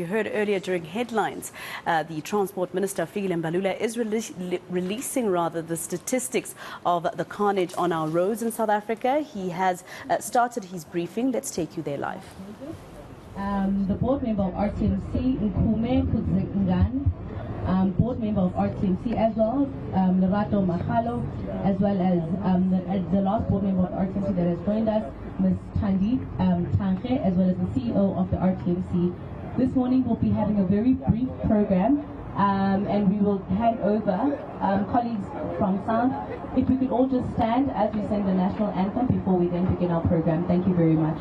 you heard earlier during headlines, the Transport Minister, Fikile Mbalula, is releasing the statistics of the carnage on our roads in South Africa. He has started his briefing. Let's take you there live. The board member of RTMC, Nkume Kudzigan, board member of RTMC as well, Lerato Mahalo, as well as the last board member of RTMC that has joined us, Ms. Tandi Tange, as well as the CEO of the RTMC. This morning we'll be having a very brief program, and we will hand over colleagues from sound. If we could all just stand as we sing the national anthem before we then begin our program. Thank you very much.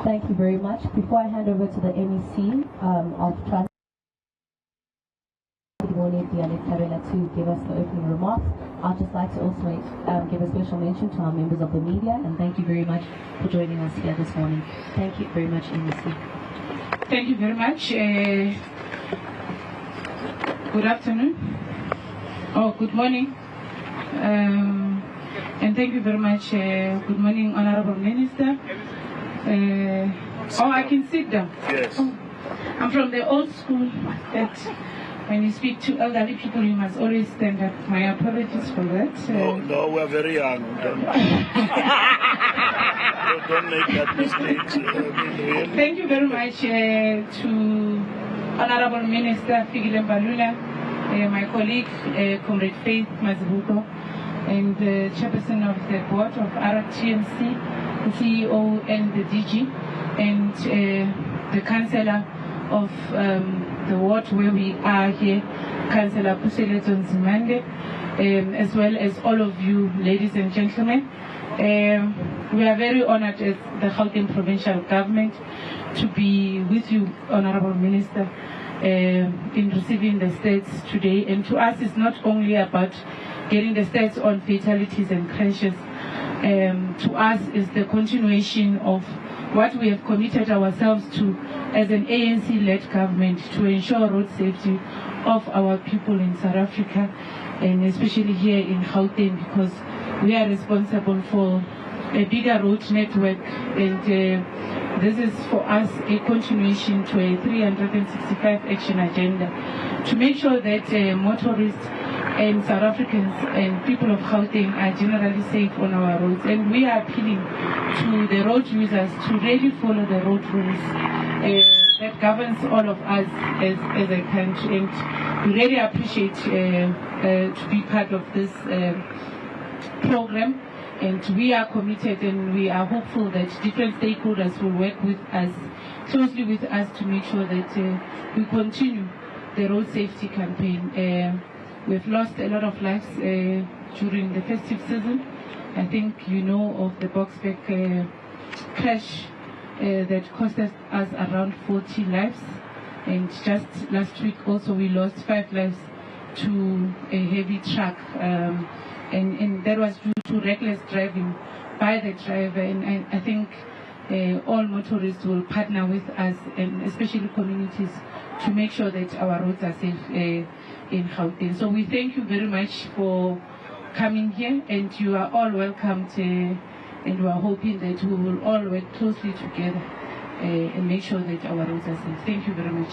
Thank you very much. Before I hand over to the MEC of Transport, to give us the opening remarks, I'd just like to also give a special mention to our members of the media, and thank you very much for joining us here this morning. Thank you very much, MEC. Thank you very much. Good afternoon. Oh, good morning. And thank you very much. Good morning, Honorable Minister. I can sit down. Yes. Oh, I'm from the old school that when you speak to elderly people, you must always stand up. My apologies for that. No, we're very young. Don't make that mistake. Thank you very much to Honorable Minister Fikile Mbalula, my colleague, Comrade Faith Mazibuko, and the chairperson of the board of RTMC, the CEO and the DG, and the councillor of the ward where we are here, Councillor Puseleton Zimande, as well as all of you ladies and gentlemen. We are very honored as the Gauteng Provincial Government to be with you, Honorable Minister, in receiving the stats today. And to us, it's not only about getting the stats on fatalities and crashes. To us, is the continuation of what we have committed ourselves to as an ANC-led government to ensure road safety of our people in South Africa, and especially here in Gauteng, because we are responsible for a bigger road network, and this is for us a continuation to a 365 action agenda to make sure that motorists and South Africans and people of Gauteng are generally safe on our roads. And we are appealing to the road users to really follow the road rules that governs all of us as a country. And we really appreciate to be part of this program. And we are committed, and we are hopeful that different stakeholders will work with us, closely with us, to make sure that we continue the road safety campaign. We've lost a lot of lives during the festive season. I think you know of the Boksburg crash that cost us around 40 lives. And just last week also we lost 5 lives to a heavy truck. And that was due to reckless driving by the driver. And I think all motorists will partner with us, and especially communities, to make sure that our roads are safe in Gauteng. So we thank you very much for coming here, and you are all welcomed, and we are hoping that we will all work closely together and make sure that our roads are safe. Thank you very much.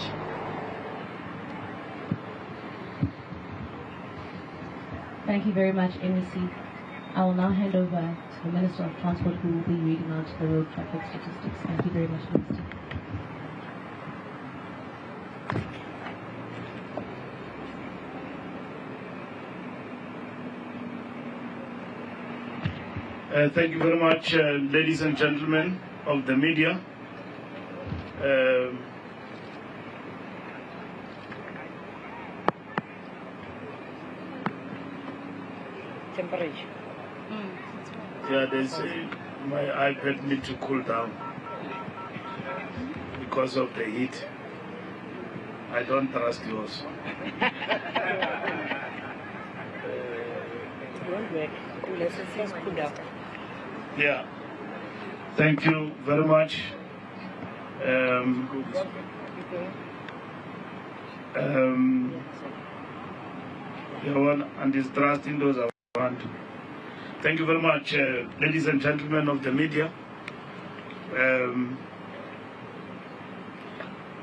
Thank you very much, MEC. I will now hand over to the Minister of Transport, who will be reading out the road traffic statistics. Thank you very much, Minister. Thank you very much, ladies and gentlemen of the media. Temperature. Yeah, my iPad needs to cool down because of the heat. I don't trust yours. Won't work unless it says cool down. Yeah. Thank you very much. And this trust in those I want. Thank you very much, ladies and gentlemen of the media.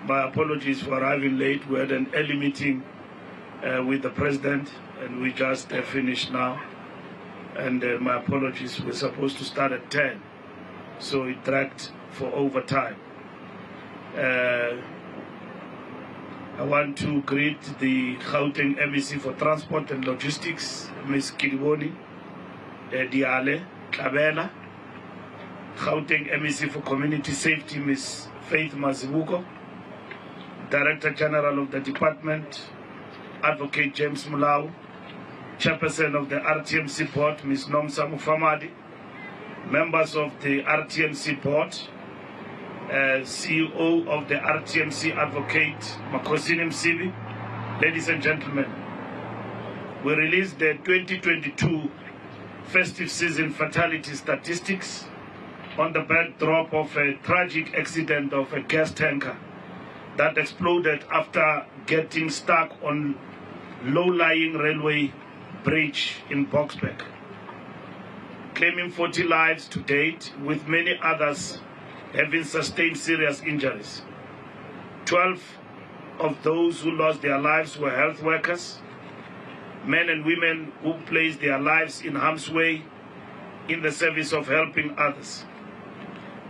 My apologies for arriving late. We had an early meeting with the president, and we just finished now. And my apologies, we're supposed to start at 10, so it dragged for overtime. I want to greet the Gauteng MEC for Transport and Logistics, Ms. Kidiboni Diale Kabela, Gauteng MEC for Community Safety, Ms. Faith Mazibuko, Director General of the Department, Advocate James Mulau, Chairperson of the RTMC Board, Ms. Nomsa Mufamadi, members of the RTMC Board, CEO of the RTMC Advocate Makosini Msibi. Ladies and gentlemen, we released the 2022 festive season fatality statistics on the backdrop of a tragic accident of a gas tanker that exploded after getting stuck on low-lying railway bridge in Boksburg, claiming 40 lives to date, with many others having sustained serious injuries. 12 of those who lost their lives were health workers, men and women who placed their lives in harm's way in the service of helping others.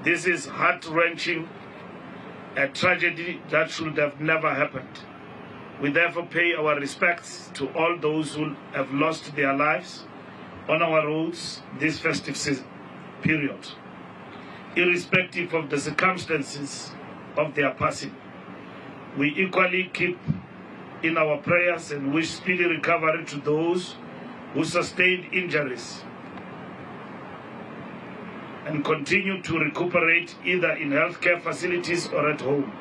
This is heart-wrenching, a tragedy that should have never happened. We therefore pay our respects to all those who have lost their lives on our roads this festive season period, irrespective of the circumstances of their passing. We equally keep in our prayers and wish speedy recovery to those who sustained injuries and continue to recuperate either in healthcare facilities or at home.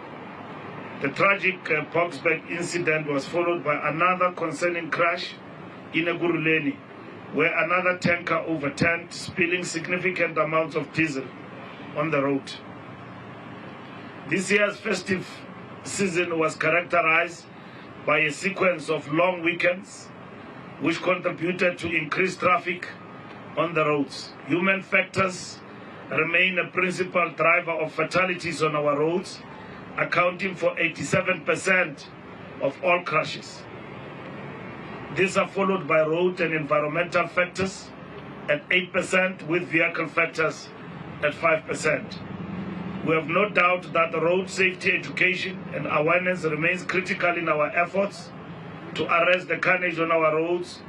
The tragic Boksburg incident was followed by another concerning crash in Eguruleni, where another tanker overturned, spilling significant amounts of diesel on the road. This year's festive season was characterized by a sequence of long weekends, which contributed to increased traffic on the roads. Human factors remain a principal driver of fatalities on our roads, accounting for 87% of all crashes. These are followed by road and environmental factors at 8%, with vehicle factors at 5%. We have no doubt that road safety education and awareness remains critical in our efforts to arrest the carnage on our roads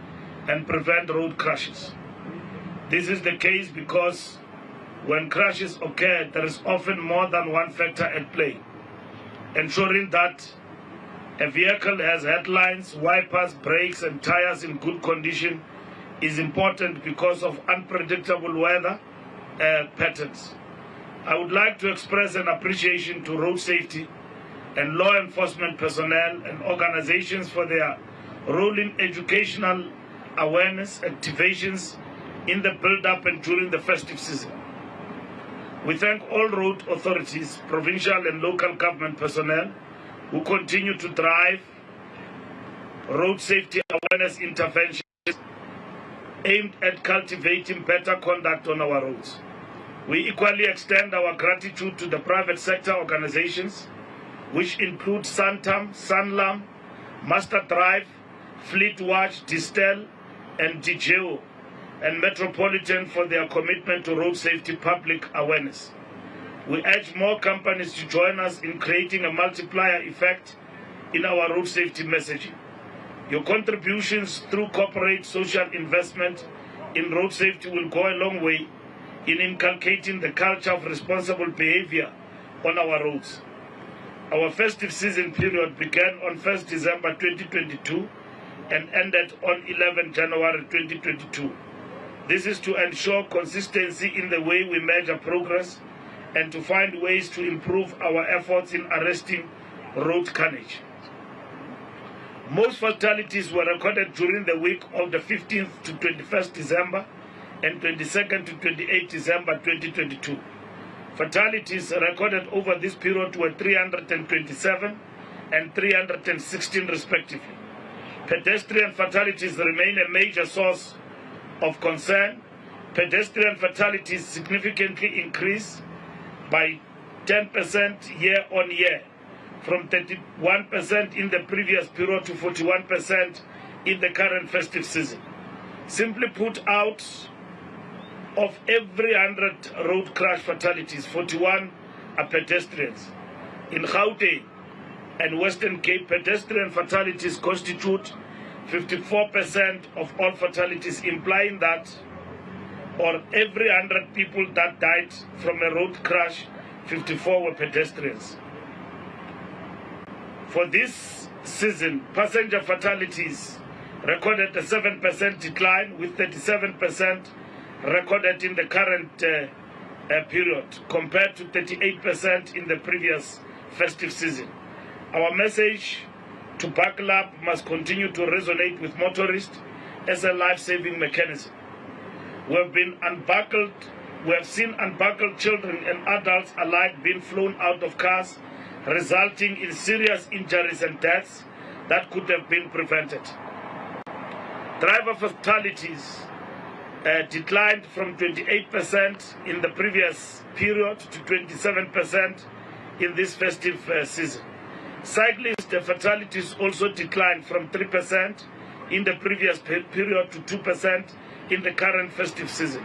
and prevent road crashes. This is the case because when crashes occur, there is often more than one factor at play. Ensuring that a vehicle has headlights, wipers, brakes, and tires in good condition is important because of unpredictable weather patterns. I would like to express an appreciation to road safety and law enforcement personnel and organizations for their role in educational awareness activations in the build-up and during the festive season. We thank all road authorities, provincial and local government personnel who continue to drive road safety awareness interventions aimed at cultivating better conduct on our roads. We equally extend our gratitude to the private sector organizations, which include Santam, Sanlam, Master Drive, Fleet Watch, Distel, and DJO, and Metropolitan for their commitment to road safety public awareness. We urge more companies to join us in creating a multiplier effect in our road safety messaging. Your contributions through corporate social investment in road safety will go a long way in inculcating the culture of responsible behavior on our roads. Our festive season period began on 1st December 2022 and ended on 11 January 2022. This is to ensure consistency in the way we measure progress and to find ways to improve our efforts in arresting road carnage. Most fatalities were recorded during the week of the 15th to 21st December and 22nd to 28th December 2022. Fatalities recorded over this period were 327 and 316 respectively. Pedestrian fatalities remain a major source of concern. Pedestrian fatalities significantly increased by 10% year on year, from 31% in the previous period to 41% in the current festive season. Simply put, out of every 100 road crash fatalities, 41 are pedestrians. In Gauteng and Western Cape, pedestrian fatalities constitute 54% of all fatalities, implying that or every 100 people that died from a road crash, 54 were pedestrians. For this season, passenger fatalities recorded a 7% decline, with 37% recorded in the current period, compared to 38% in the previous festive season. Our message to buckle up must continue to resonate with motorists as a life-saving mechanism. We have seen unbuckled children and adults alike being flown out of cars, resulting in serious injuries and deaths that could have been prevented. Driver fatalities declined from 28% in the previous period to 27% in this festive season. Cyclist fatalities also declined from 3% in the previous period to 2% in the current festive season.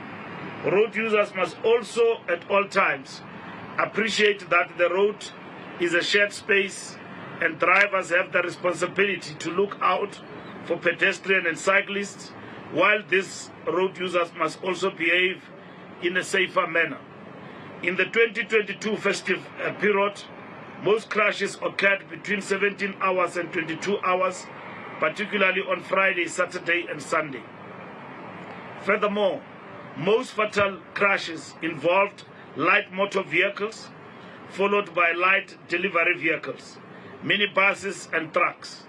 Road users must also at all times appreciate that the road is a shared space and drivers have the responsibility to look out for pedestrians and cyclists, while these road users must also behave in a safer manner. In the 2022 festive period, most crashes occurred between 17 hours and 22 hours, particularly on Friday, Saturday, and Sunday. Furthermore, most fatal crashes involved light motor vehicles, followed by light delivery vehicles, minibuses, and trucks.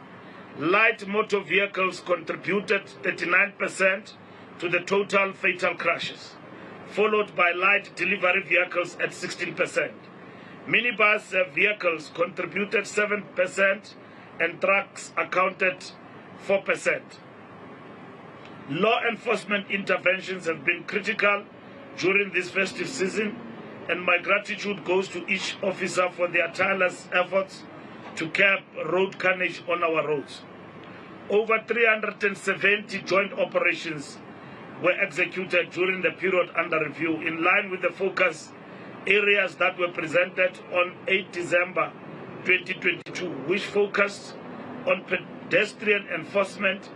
Light motor vehicles contributed 39% to the total fatal crashes, followed by light delivery vehicles at 16%. Minibus vehicles contributed 7% and trucks accounted 4%. Law enforcement interventions have been critical during this festive season, and my gratitude goes to each officer for their tireless efforts to curb road carnage on our roads. Over 370 joint operations were executed during the period under review, in line with the focus areas that were presented on 8 December 2022, which focused on pedestrian enforcement,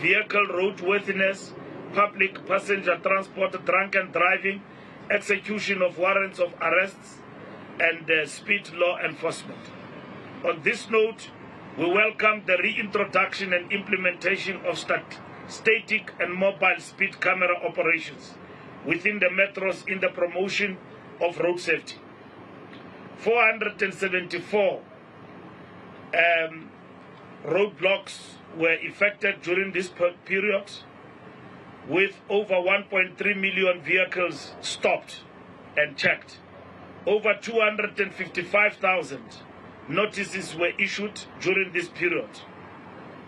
vehicle roadworthiness, public passenger transport, drunken driving, execution of warrants of arrests, and speed law enforcement. On this note, we welcome the reintroduction and implementation of static and mobile speed camera operations within the metros in the promotion of road safety. 474 roadblocks were effected during this period, with over 1.3 million vehicles stopped and checked. Over 255,000 notices were issued during this period.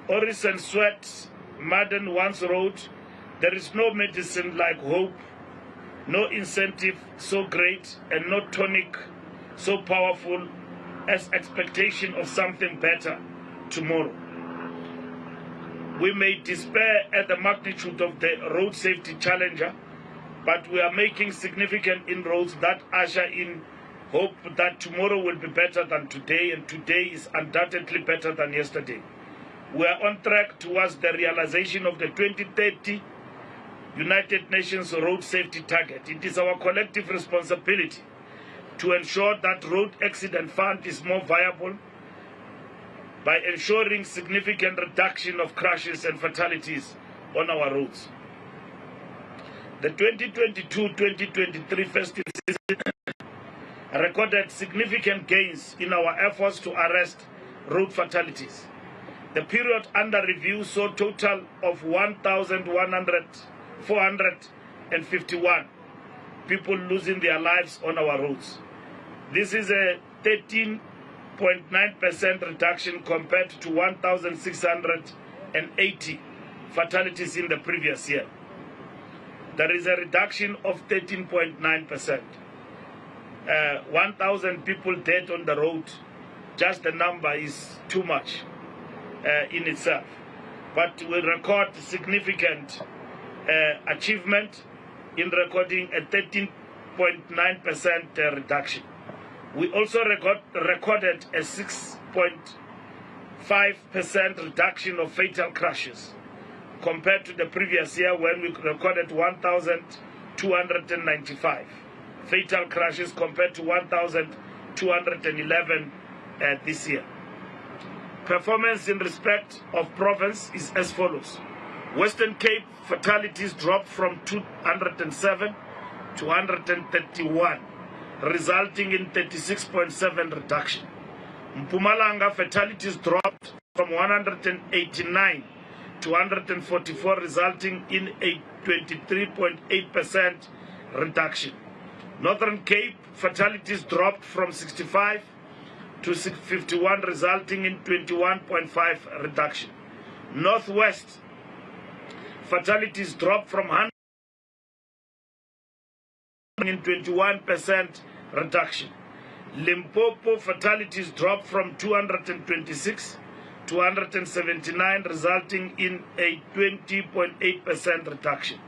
Oris and Sweat, Madden Once Road, there is no medicine like hope, no incentive so great, and no tonic so powerful as expectation of something better tomorrow. We may despair at the magnitude of the road safety challenger, but we are making significant inroads that usher in hope that tomorrow will be better than today, and today is undoubtedly better than yesterday. We are on track towards the realization of the 2030 United Nations Road Safety Target. It is our collective responsibility to ensure that Road Accident Fund is more viable by ensuring significant reduction of crashes and fatalities on our roads. The 2022-2023 festive season recorded significant gains in our efforts to arrest road fatalities. The period under review saw a total of 1,451 people losing their lives on our roads. This is a 13.9% reduction compared to 1,680 fatalities in the previous year. There is a reduction of 13.9%. 1,000 people dead on the road, just the number is too much in itself. But we record significant achievement in recording a 13.9% reduction. We also recorded a 6.5% reduction of fatal crashes compared to the previous year, when we recorded 1,295 fatal crashes compared to 1,211 this year. Performance in respect of province is as follows. Western Cape fatalities dropped from 207 to 131, resulting in 36.7 reduction. Mpumalanga fatalities dropped from 189 to 144, resulting in a 23.8% reduction. Northern Cape fatalities dropped from 65 to 51, resulting in 21.5 reduction. Northwest fatalities dropped from 100 in 21% reduction. Limpopo fatalities dropped from 226 to 179, resulting in a 20.8% reduction.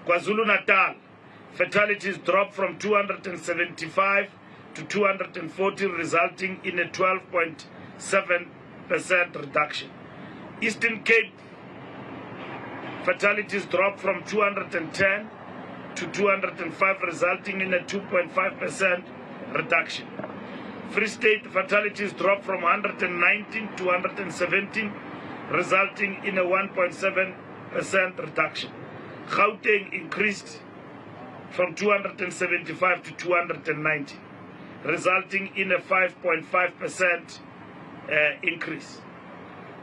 KwaZulu-Natal fatalities dropped from 275 to 240, resulting in a 12.7% reduction. Eastern Cape fatalities dropped from 210 to 205, resulting in a 2.5% reduction. Free State fatalities dropped from 119 to 117, resulting in a 1.7% reduction. Gauteng increased from 275 to 290, resulting in a 5.5% increase.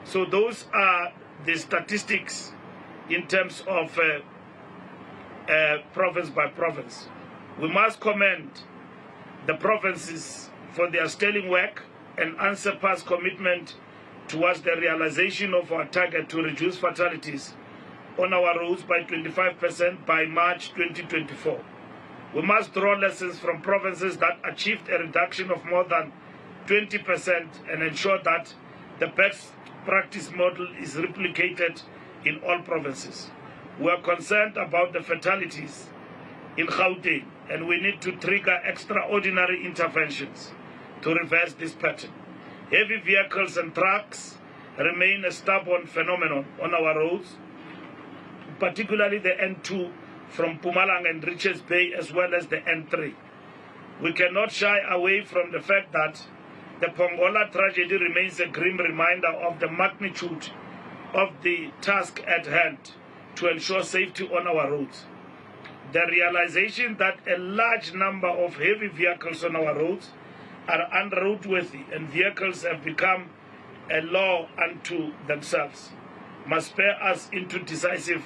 So those are the statistics in terms of province by province. We must commend the provinces for their sterling work and unsurpassed commitment towards the realization of our target to reduce fatalities on our roads by 25% by March 2024. We must draw lessons from provinces that achieved a reduction of more than 20% and ensure that the best practice model is replicated in all provinces. We are concerned about the fatalities in Gauteng, and we need to trigger extraordinary interventions to reverse this pattern. Heavy vehicles and trucks remain a stubborn phenomenon on our roads. particularly the N2 from Mpumalanga and Richards Bay, as well as the N3. We cannot shy away from the fact that the Pongola tragedy remains a grim reminder of the magnitude of the task at hand to ensure safety on our roads. The realization that a large number of heavy vehicles on our roads are unroadworthy and vehicles have become a law unto themselves must spur us into decisive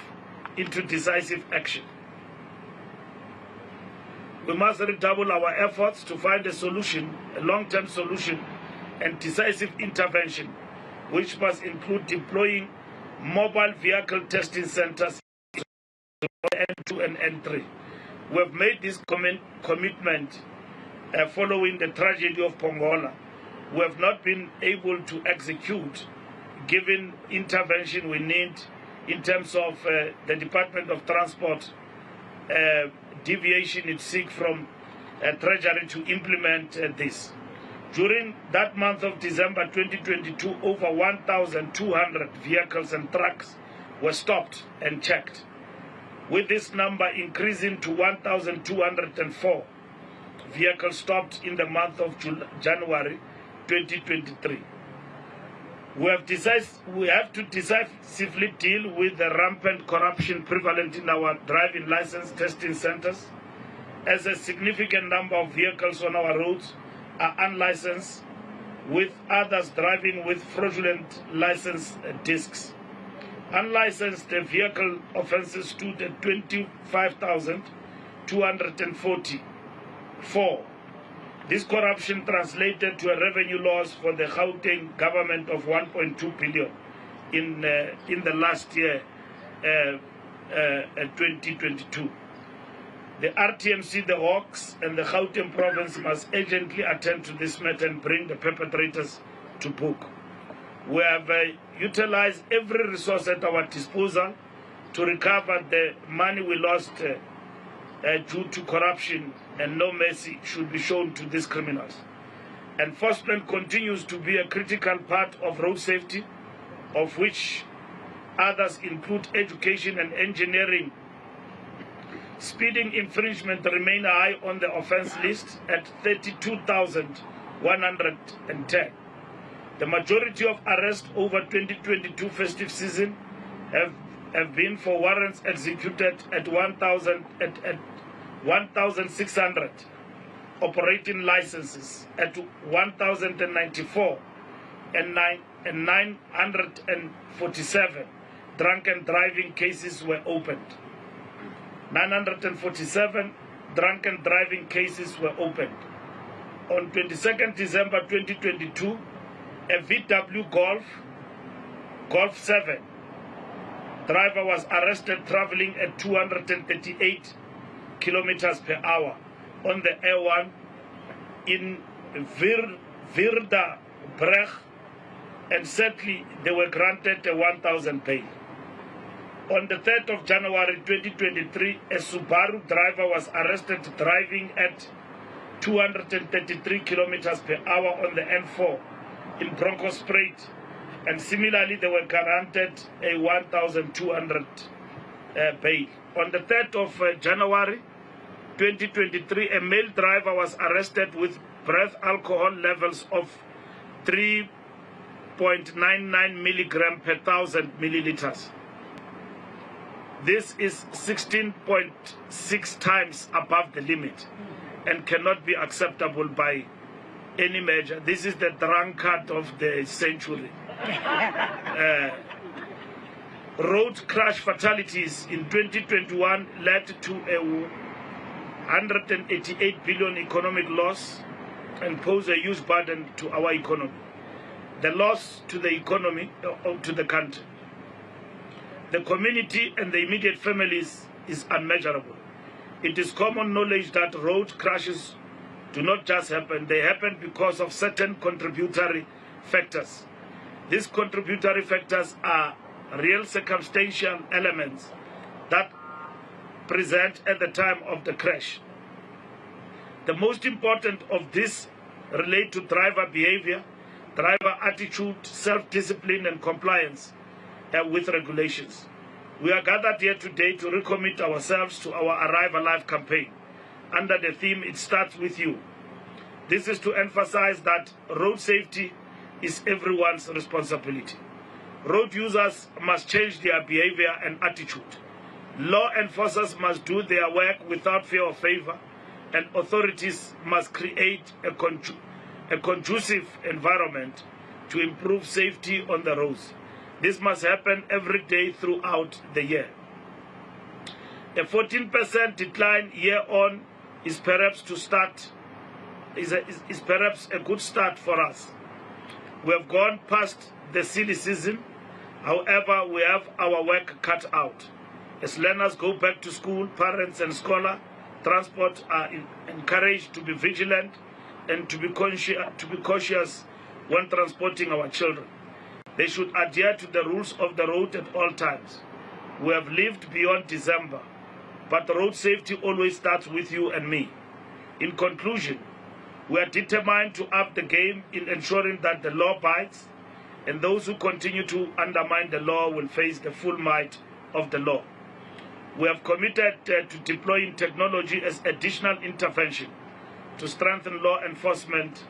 action. We must redouble our efforts to find a solution, a long-term solution and decisive intervention, which must include deploying mobile vehicle testing centers N2 and N3. We have made this commitment following the tragedy of Pongola. We have not been able to execute given intervention we need in terms of the Department of Transport deviation it seeks from Treasury to implement this. During that month of December 2022, over 1,200 vehicles and trucks were stopped and checked, with this number increasing to 1,204 vehicles stopped in the month of January 2023. We have to decisively deal with the rampant corruption prevalent in our driving license testing centers, as a significant number of vehicles on our roads are unlicensed, with others driving with fraudulent license discs. Unlicensed vehicle offences stood at 25,244. This corruption translated to a revenue loss for the Gauteng government of 1.2 billion in the last year, 2022. The RTMC, the Hawks, and the Gauteng province must urgently attend to this matter and bring the perpetrators to book. We have utilized every resource at our disposal to recover the money we lost due to corruption, and no mercy should be shown to these criminals. Enforcement continues to be a critical part of road safety, of which others include education and engineering. Speeding infringement remain high on the offence list at 32,110. The majority of arrests over 2022 festive season have been for warrants executed at 1,600, operating licenses at 1,094, and 947 drunken driving cases were opened. 947 drunken driving cases were opened. On 22nd December 2022, a VW Golf 7 driver was arrested traveling at 238 kilometers per hour on the A1 in Virda Breg, and sadly they were granted a 1,000 bail. On the 3rd of January 2023, a Subaru driver was arrested driving at 233 kilometers per hour on the N4 in Bronkhorstspruit, and similarly they were granted a 1,200 bail. On the 3rd of January 2023, a male driver was arrested with breath alcohol levels of 3.99 milligram per 1,000 milliliters. This is 16.6 times above the limit and cannot be acceptable by any measure. This is the drunkard of the century. Road crash fatalities in 2021 led to a 188 billion economic loss and pose a huge burden to our economy. The loss to the economy, to the country, the community and the immediate families is unmeasurable. It is common knowledge that road crashes do not just happen, they happen because of certain contributory factors. These contributory factors are real circumstantial elements that present at the time of the crash. The most important of these relate to driver behavior, driver attitude, self-discipline and compliance with regulations. We are gathered here today to recommit ourselves to our Arrive Alive campaign under the theme It Starts With You. This is to emphasize that road safety is everyone's responsibility. Road users must change their behavior and attitude. Law enforcers must do their work without fear or favor, and authorities must create a conducive environment to improve safety on the roads. This must happen every day throughout the year. A 14% decline year on is perhaps a good start for us. We have gone past the silly season. However, we have our work cut out. As learners go back to school, parents and scholar transport are encouraged to be vigilant and to be cautious when transporting our children. They should adhere to the rules of the road at all times. We have lived beyond December, but road safety always starts with you and me. In conclusion, we are determined to up the game in ensuring that the law bites, and those who continue to undermine the law will face the full might of the law. We have committed to deploying technology as additional intervention to strengthen law enforcement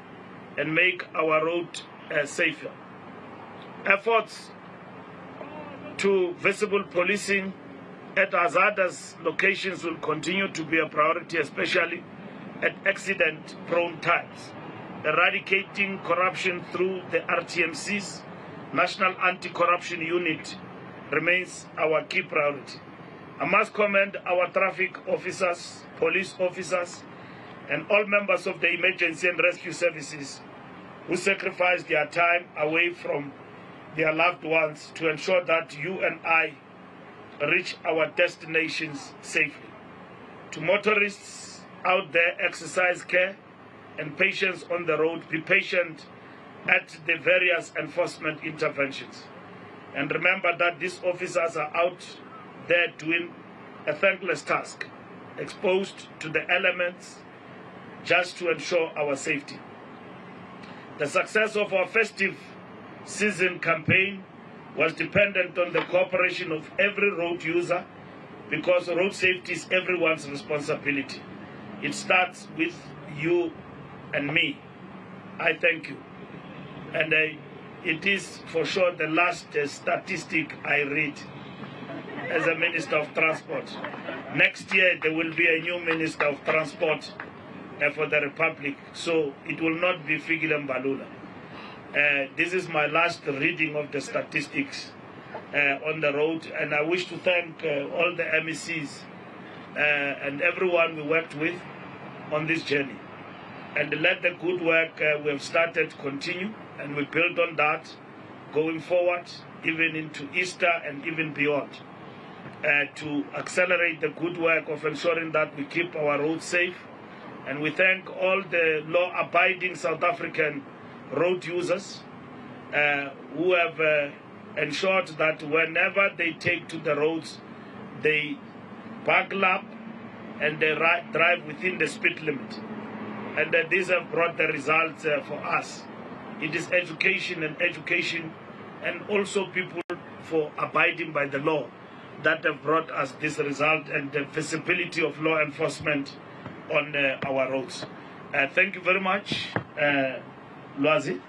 and make our road safer. Efforts to visible policing at hazardous locations will continue to be a priority, especially at accident-prone times. Eradicating corruption through the RTMC's National Anti-Corruption Unit remains our key priority. I must commend our traffic officers, police officers, and all members of the emergency and rescue services who sacrifice their time away from their loved ones to ensure that you and I reach our destinations safely. To motorists out there, exercise care and patience on the road. Be patient at the various enforcement interventions. And remember that these officers are out there doing a thankless task, exposed to the elements just to ensure our safety. The success of our festive season campaign was dependent on the cooperation of every road user, because road safety is everyone's responsibility. It starts with you and me. I thank you. And it is for sure the last statistic I read as a Minister of Transport. Next year there will be a new Minister of Transport for the Republic, so it will not be Fikile Mbalula. This is my last reading of the statistics on the road, and I wish to thank all the MECs and everyone we worked with on this journey. And let the good work we have started continue, and we build on that going forward, even into Easter and even beyond, to accelerate the good work of ensuring that we keep our roads safe. And we thank all the law-abiding South African road users who have ensured that whenever they take to the roads, they buckle up and they drive within the speed limit. And these have brought the results for us. It is education, and also people for abiding by the law that have brought us this result and the visibility of law enforcement on our roads. Thank you very much, Lwazi.